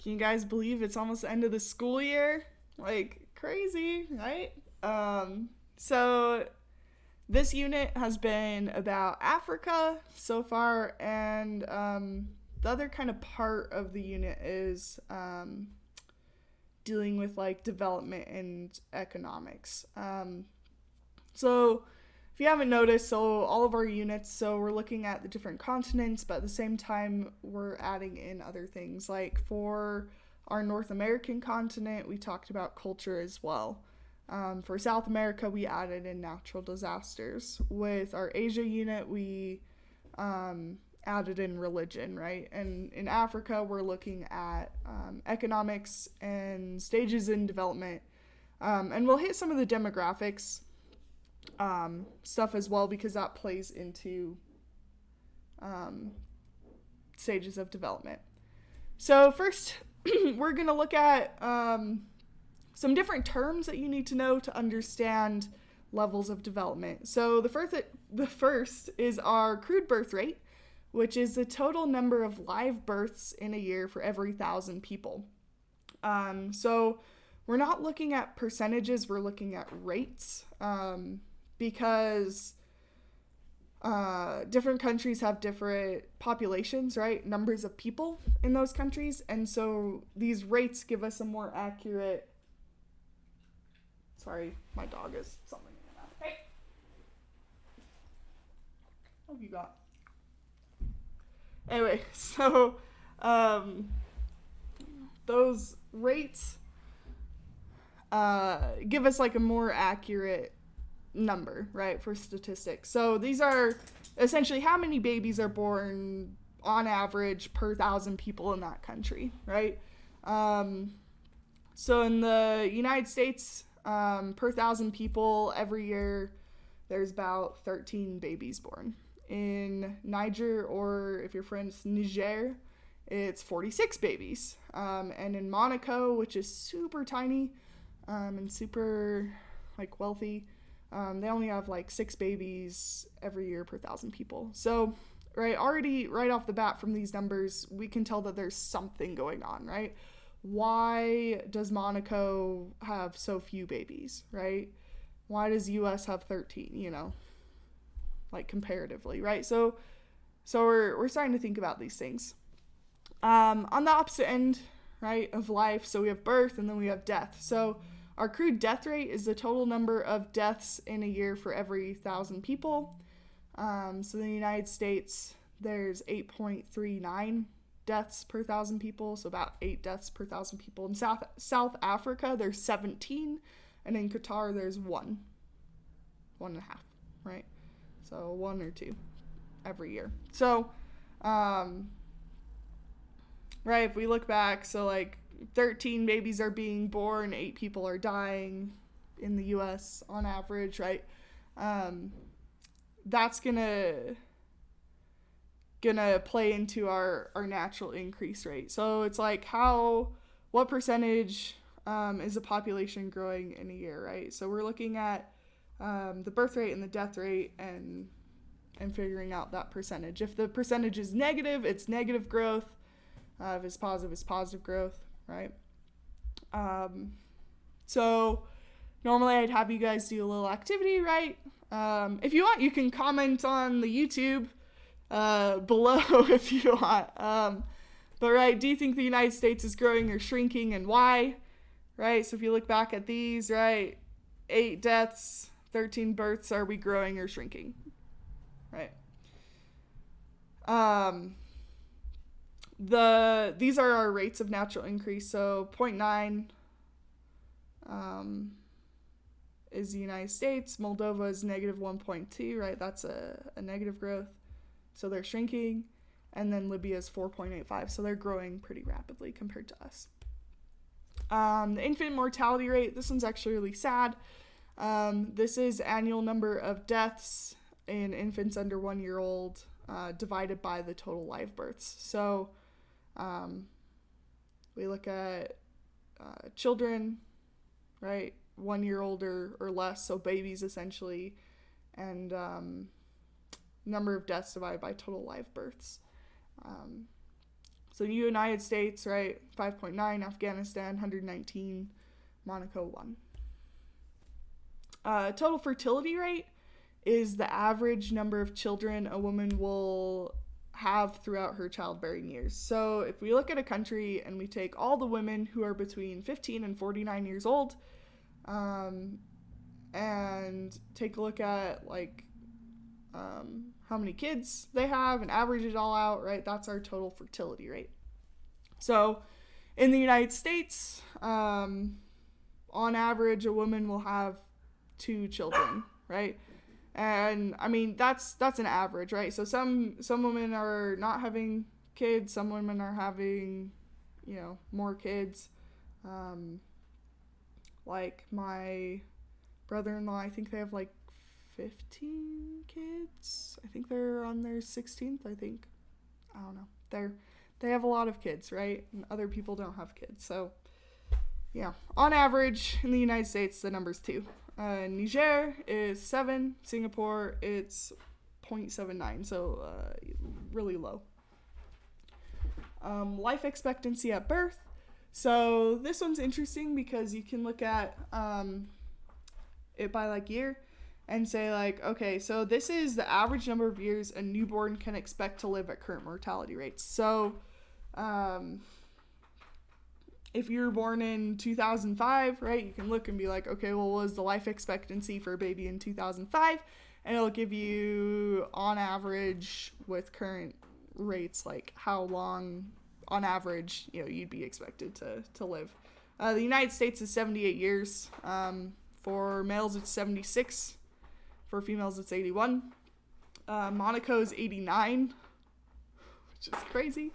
Can you guys believe it's almost the end of the school year? Like, crazy, right? So this unit has been about Africa so far, and the other kind of part of the unit is dealing with like development and economics. So if you haven't noticed, so all of our units, so we're looking at the different continents, but at the same time, we're adding in other things. Like for our North American continent, we talked about culture as well. For South America, we added in natural disasters. With our Asia unit, we added in religion, right? And in Africa, we're looking at economics and stages in development. And we'll hit some of the demographics stuff as well because that plays into stages of development. So first, we're going to look at some different terms that you need to know to understand levels of development. So the first is our crude birth rate, which is the total number of live births in a year for every 1,000 people. So we're not looking at percentages, we're looking at rates. Because different countries have different populations, right? Numbers of people in those countries. And so these rates give us a more accurate... Sorry, my dog is something in the mouth. Hey! What have you got? Anyway, so those rates give us like a more accurate number, right, for statistics. So these are essentially how many babies are born on average per 1,000 people in that country, right? So in the United States, per 1,000 people every year, there's about 13 babies born. In Niger, or if your friend's Niger, it's 46 babies. And in Monaco, which is super tiny and super like wealthy, they only have like 6 babies every year per 1,000 people. So, already right off the bat from these numbers, we can tell that there's something going on, right? Why does Monaco have so few babies, right? Why does US have 13, like comparatively, right? So we're starting to think about these things. On the opposite end, right, of life, so we have birth and then we have death. So our crude death rate is the total number of deaths in a year for every 1,000 people. So in the United States, there's 8.39 deaths per 1,000 people, so about 8 deaths per 1,000 people. In South Africa, there's 17, and in Qatar, there's 1.5, right? So 1 or 2 every year. So, if we look back, so like 13 babies are being born, 8 people are dying in the US on average, right? That's gonna play into our natural increase rate. So it's like what percentage is the population growing in a year, right? So we're looking at the birth rate and the death rate and figuring out that percentage. If the percentage is negative, it's negative growth. If it's positive growth, right? So normally I'd have you guys do a little activity, right? If you want, you can comment on the YouTube below if you want. But do you think the United States is growing or shrinking, and why? Right? So if you look back at these, right, 8 deaths, 13 births, are we growing or shrinking? Right? These are our rates of natural increase. So 0.9 is the United States. Moldova is negative 1.2, right? That's a negative growth. So they're shrinking. And then Libya is 4.85. So they're growing pretty rapidly compared to us. The infant mortality rate, this one's actually really sad. This is annual number of deaths in infants under 1 year old divided by the total live births. So we look at children, right, 1 year old or less, so babies essentially, and number of deaths divided by total live births. So United States, right, 5.9, Afghanistan, 119, Monaco, 1. Total fertility rate is the average number of children a woman will have throughout her childbearing years. So if we look at a country and we take all the women who are between 15 and 49 years old, and take a look at like how many kids they have and average it all out, right? That's our total fertility rate. So in the United States, on average, a woman will have 2 children, right? And I mean, that's an average, right? So some women are not having kids, some women are having, more kids. Like my brother-in-law, I think they have like 15 kids. I think they're on their 16th, I think. I don't know. They have a lot of kids, right? And other people don't have kids. So, yeah. On average, in the United States, the number's 2. Niger is 7. Singapore, it's 0.79. So, really low. Life expectancy at birth. So, this one's interesting because you can look at it by like year and say like, okay, so this is the average number of years a newborn can expect to live at current mortality rates. So if you were born in 2005, right, you can look and be like, okay, well, what was the life expectancy for a baby in 2005? And it'll give you on average with current rates, like how long on average, you'd be expected to live. The United States is 78 years. For males, it's 76. For females, it's 81. Monaco is 89, which is crazy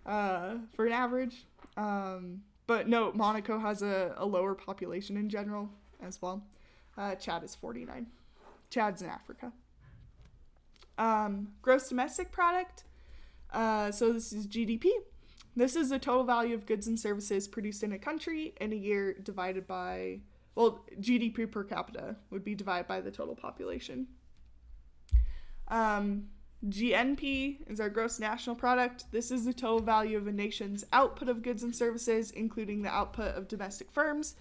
for an average. But no, Monaco has a lower population in general as well. Chad is 49. Chad's in Africa. Gross domestic product. So this is GDP. This is the total value of goods and services produced in a country in a year divided by... Well, GDP per capita would be divided by the total population. GNP is our gross national product. This is the total value of a nation's output of goods and services, including the output of domestic firms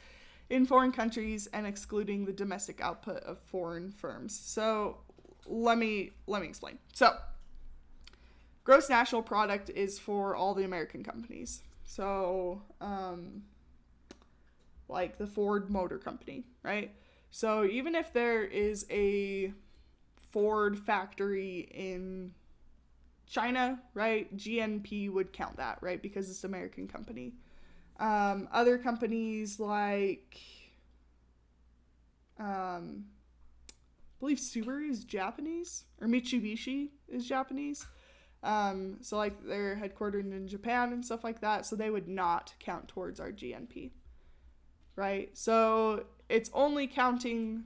in foreign countries and excluding the domestic output of foreign firms. So let me explain. So gross national product is for all the American companies. So, like the Ford Motor Company, right? So even if there is a Ford factory in China, right, GNP would count that, right, because it's an American company. Other companies like, I believe Subaru is Japanese, or Mitsubishi is Japanese. So like they're headquartered in Japan and stuff like that, so they would not count towards our GNP. Right? So it's only counting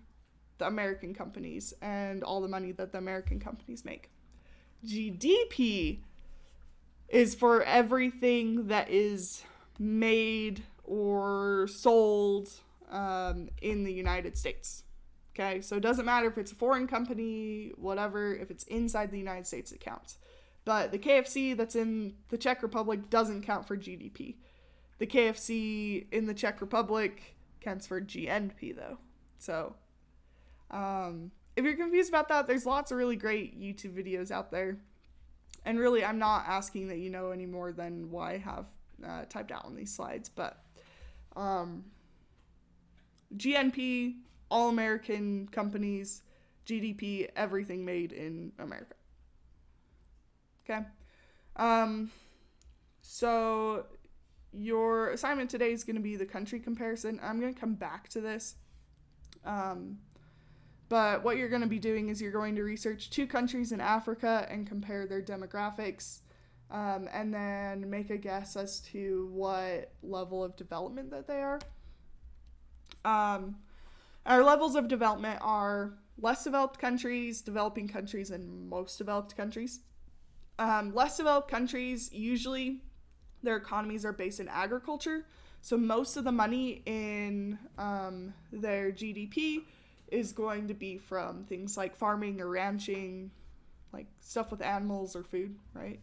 the American companies and all the money that the American companies make. GDP is for everything that is made or sold in the United States. Okay? So it doesn't matter if it's a foreign company, whatever, if it's inside the United States, it counts. But the KFC that's in the Czech Republic doesn't count for GDP. The KFC in the Czech Republic counts for GNP, though. So, if you're confused about that, there's lots of really great YouTube videos out there. And really, I'm not asking that you know any more than what I have typed out on these slides. But GNP, all American companies, GDP, everything made in America. Okay? So your assignment today is going to be the country comparison. I'm going to come back to this. But what you're going to be doing is you're going to research 2 countries in Africa and compare their demographics, and then make a guess as to what level of development that they are. Our levels of development are less developed countries, developing countries, and most developed countries. Less developed countries, usually their economies are based in agriculture. So most of the money in their GDP is going to be from things like farming or ranching, like stuff with animals or food, right?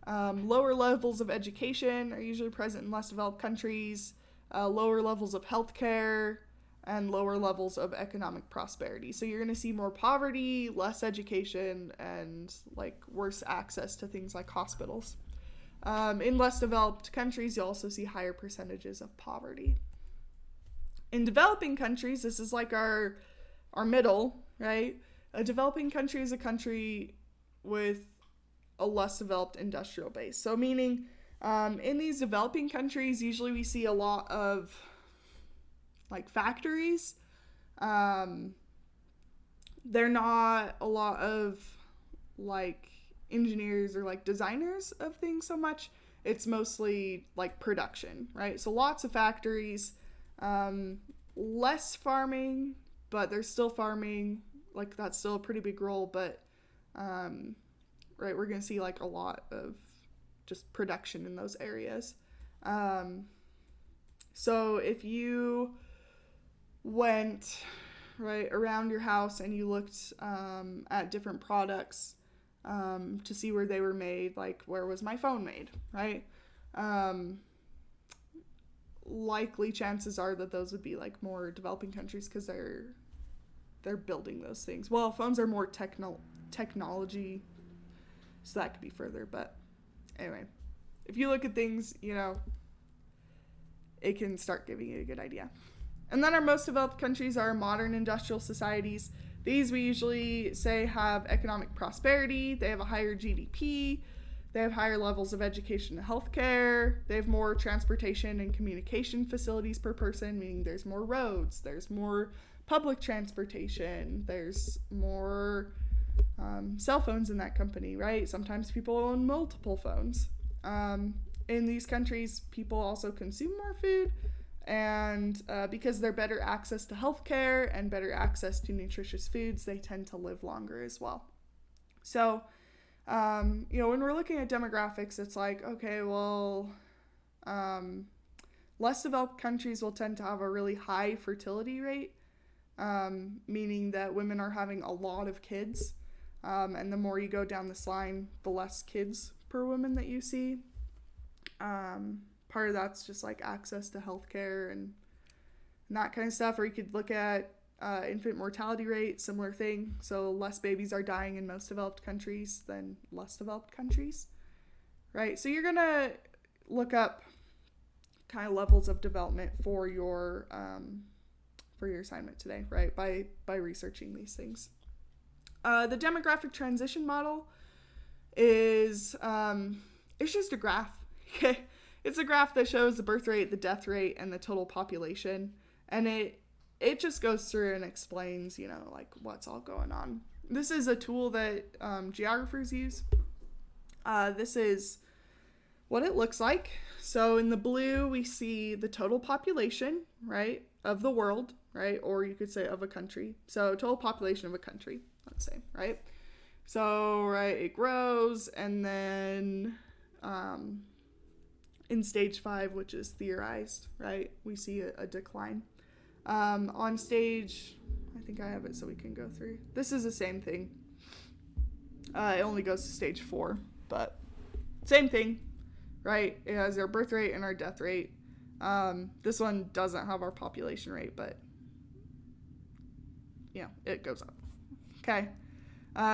Lower levels of education are usually present in less developed countries, lower levels of healthcare, and lower levels of economic prosperity. So you're going to see more poverty, less education, and like worse access to things like hospitals. In less developed countries, you'll also see higher percentages of poverty. In developing countries, this is like our middle, right? A developing country is a country with a less developed industrial base. So meaning in these developing countries, usually we see a lot of like factories. They're not a lot of like engineers or like designers of things so much. It's mostly like production, right? So lots of factories, less farming, but there's still farming. Like that's still a pretty big role, but right, we're gonna see like a lot of just production in those areas. So if you went right around your house and you looked at different products to see where they were made, like where was my phone made, right? Likely chances are that those would be like more developing countries because they're building those things. Well, phones are more technology, so that could be further. But anyway, if you look at things, you know, it can start giving you a good idea. And then our most developed countries are modern industrial societies. These we usually say have economic prosperity. They have a higher GDP. They have higher levels of education and healthcare. They have more transportation and communication facilities per person, meaning there's more roads, there's more public transportation, there's more cell phones in that company, right? Sometimes people own multiple phones. In these countries, people also consume more food, and because they're better access to healthcare and better access to nutritious foods, they tend to live longer as well. So, you know, when we're looking at demographics, it's like, okay, well, less developed countries will tend to have a really high fertility rate, meaning that women are having a lot of kids. And the more you go down this line, the less kids per woman that you see. Part of that's just like access to healthcare and that kind of stuff. Or you could look at infant mortality rate, similar thing. So less babies are dying in most developed countries than less developed countries, right? So you're going to look up kind of levels of development for your assignment today, right? By researching these things. The demographic transition model is it's just a graph. Okay, it's a graph that shows the birth rate, the death rate, and the total population, and it just goes through and explains, you know, like what's all going on. This is a tool that geographers use. This is what it looks like. So in the blue, we see the total population, right, of the world, right, or you could say of a country. So total population of a country, let's say, right? So, right, it grows, and then in stage 5, which is theorized, right, we see a decline. On stage, I think I have it so we can go through. This is the same thing. It only goes to stage 4, but same thing, right? It has our birth rate and our death rate. This one doesn't have our population rate, but yeah, it goes up. Okay.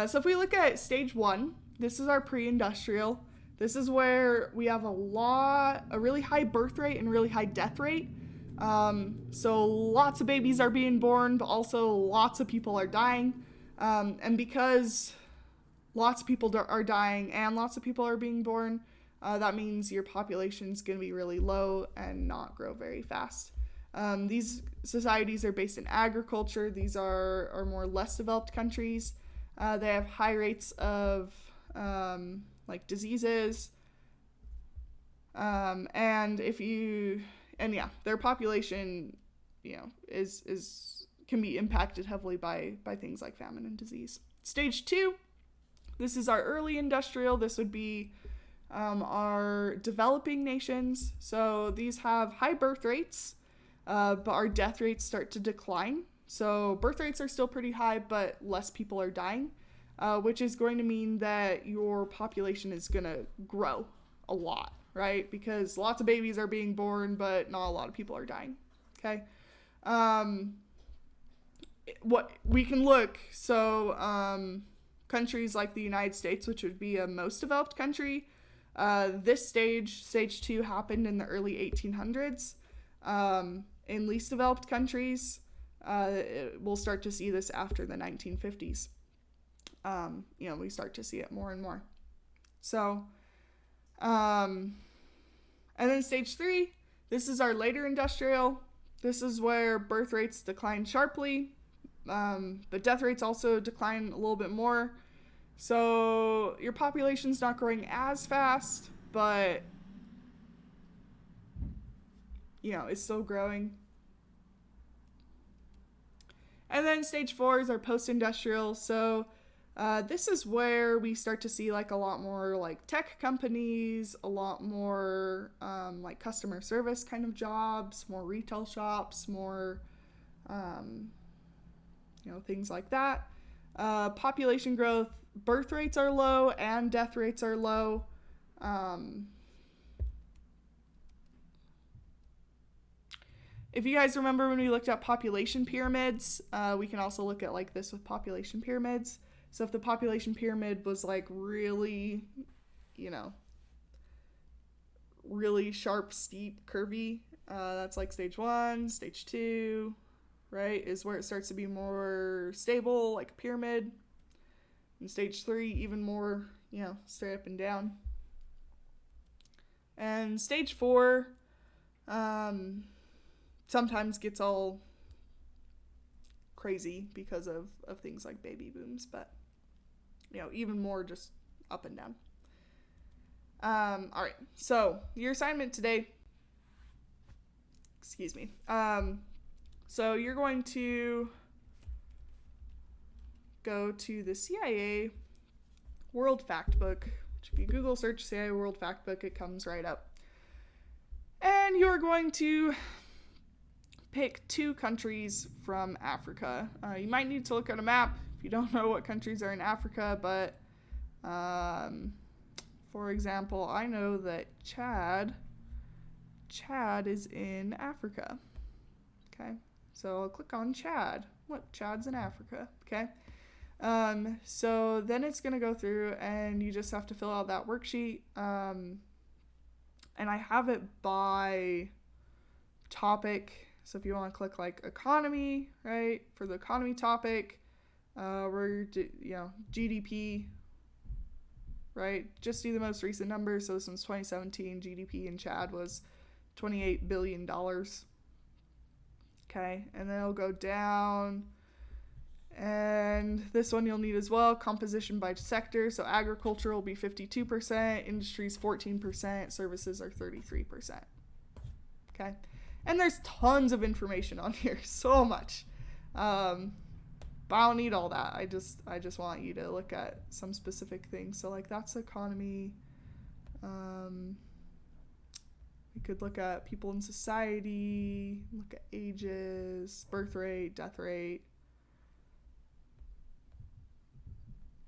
So if we look at stage 1, this is our pre-industrial. This is where we have a really high birth rate and really high death rate. So lots of babies are being born, but also lots of people are dying. And because lots of people are dying and lots of people are being born, that means your population's going to be really low and not grow very fast. These societies are based in agriculture. These are more less developed countries. They have high rates of like diseases. Their population, you know, can be impacted heavily by things like famine and disease. Stage 2, this is our early industrial. This would be our developing nations. So these have high birth rates, but our death rates start to decline. So birth rates are still pretty high, but less people are dying. which is going to mean that your population is going to grow a lot, right? Because lots of babies are being born, but not a lot of people are dying. Okay. What we can look, so countries like the United States, which would be a most developed country, this stage 2, happened in the early 1800s. In least developed countries, we'll start to see this after the 1950s. We start to see it more and more. So, and then stage 3, this is our later industrial. This is where birth rates decline sharply, but death rates also decline a little bit more. So your population's not growing as fast, but it's still growing. And then stage 4 is our post-industrial. So this is where we start to see like a lot more like tech companies, a lot more like customer service kind of jobs, more retail shops, more things like that. Population growth, birth rates are low and death rates are low. If you guys remember when we looked at population pyramids, we can also look at like this with population pyramids. So if the population pyramid was like really, really sharp, steep, curvy, that's like stage 1, stage 2, right, is where it starts to be more stable, like a pyramid. And stage 3, even more, straight up and down. And stage 4, sometimes gets all crazy because of things like baby booms, but even more just up and down. All right, so your assignment today, excuse me. So you're going to go to the CIA World Factbook, which if you Google search CIA World Factbook, it comes right up. And you're going to pick 2 countries from Africa. You might need to look at a map if you don't know what countries are in Africa, but for example, I know that Chad is in Africa. Okay, so I'll click on Chad. Look, Chad's in Africa. Okay, so then it's going to go through and you just have to fill out that worksheet. And I have it by topic. So if you want to click like economy, right, for the economy topic, where GDP, right, just do the most recent numbers. So this one's 2017. GDP in Chad was $28 billion. Okay, and then it'll go down. And this one you'll need as well, composition by sector. So agriculture will be 52%, industries 14%, services are 33%. Okay. And there's tons of information on here, so much. But I don't need all that. I just want you to look at some specific things. So like that's economy. We could look at people in society, look at ages, birth rate, death rate,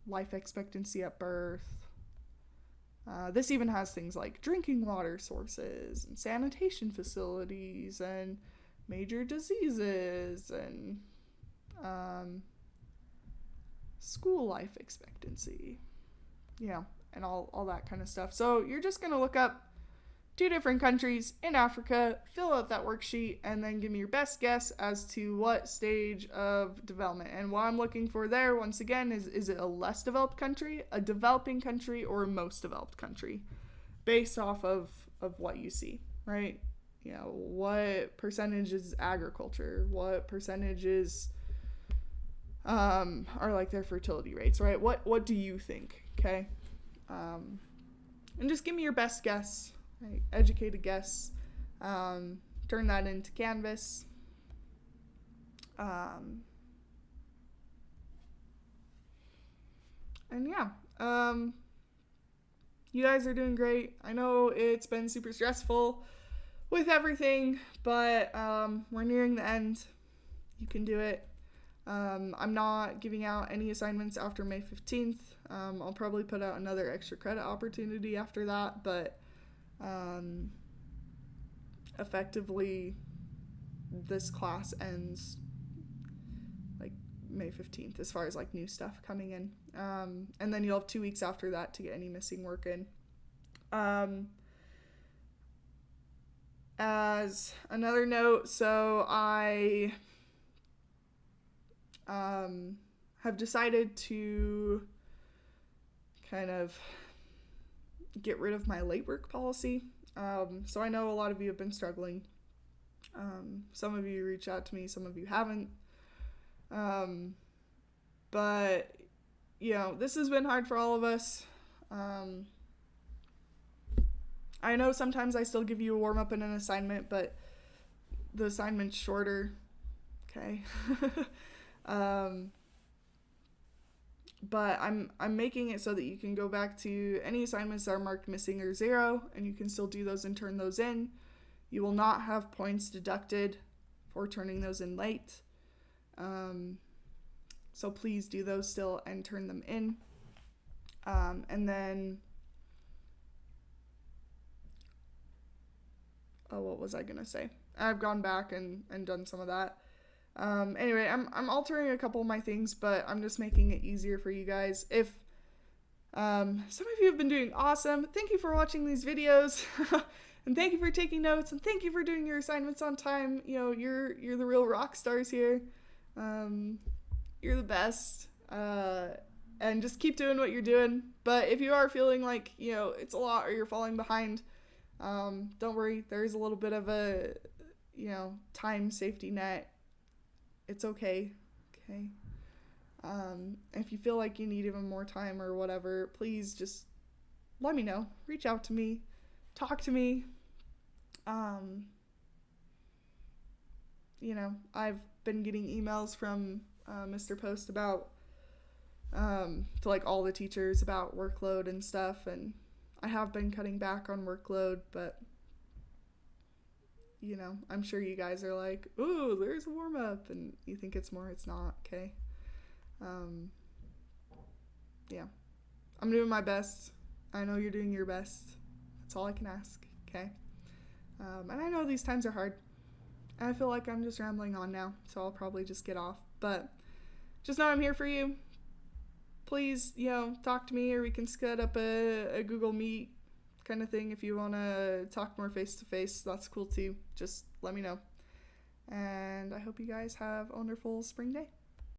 life expectancy at birth. This even has things like drinking water sources and sanitation facilities and major diseases and school life expectancy. And all that kind of stuff. So you're just going to look up 2 different countries in Africa, fill out that worksheet, and then give me your best guess as to what stage of development. And what I'm looking for there, once again, is it a less developed country, a developing country, or a most developed country? Based off of what you see, right? What percentage is agriculture? What percentage is are like their fertility rates, right? What do you think, okay? And just give me your best guess. Right, educated guess. Turn that into Canvas. And you guys are doing great. I know it's been super stressful with everything, but we're nearing the end. You can do it. I'm not giving out any assignments after May 15th. I'll probably put out another extra credit opportunity after that, but effectively this class ends like May 15th as far as like new stuff coming in. And then you'll have 2 weeks after that to get any missing work in. As another note, so I have decided to kind of get rid of my late work policy. So I know a lot of you have been struggling. Some of you reach out to me, some of you haven't. But, you know, this has been hard for all of us. I know sometimes I still give you a warm-up and an assignment, but the assignment's shorter, okay? But I'm making it so that you can go back to any assignments that are marked missing or 0, and you can still do those and turn those in. You will not have points deducted for turning those in late. So please do those still and turn them in. And then, what was I gonna say? I've gone back and done some of that. Anyway, I'm altering a couple of my things, but I'm just making it easier for you guys. If some of you have been doing awesome, thank you for watching these videos, and thank you for taking notes, and thank you for doing your assignments on time. You know, you're the real rock stars here. You're the best, and just keep doing what you're doing. But if you are feeling like, you know, it's a lot or you're falling behind, don't worry. There's a little bit of a, you know, time safety net. It's okay. Okay. If you feel like you need even more time or whatever, please just let me know. Reach out to me. Talk to me. You know, I've been getting emails from Mr. Post about to like all the teachers about workload and stuff, and I have been cutting back on workload, but you know, I'm sure you guys are like, ooh, there's a warm-up, and you think it's more, it's not, okay? Yeah. I'm doing my best. I know you're doing your best. That's all I can ask, okay? And I know these times are hard. And I feel like I'm just rambling on now, so I'll probably just get off. But just know I'm here for you. Please, you know, talk to me, or we can set up a Google Meet kind of thing. If you want to talk more face-to-face, that's cool too. Just let me know. And I hope you guys have a wonderful spring day.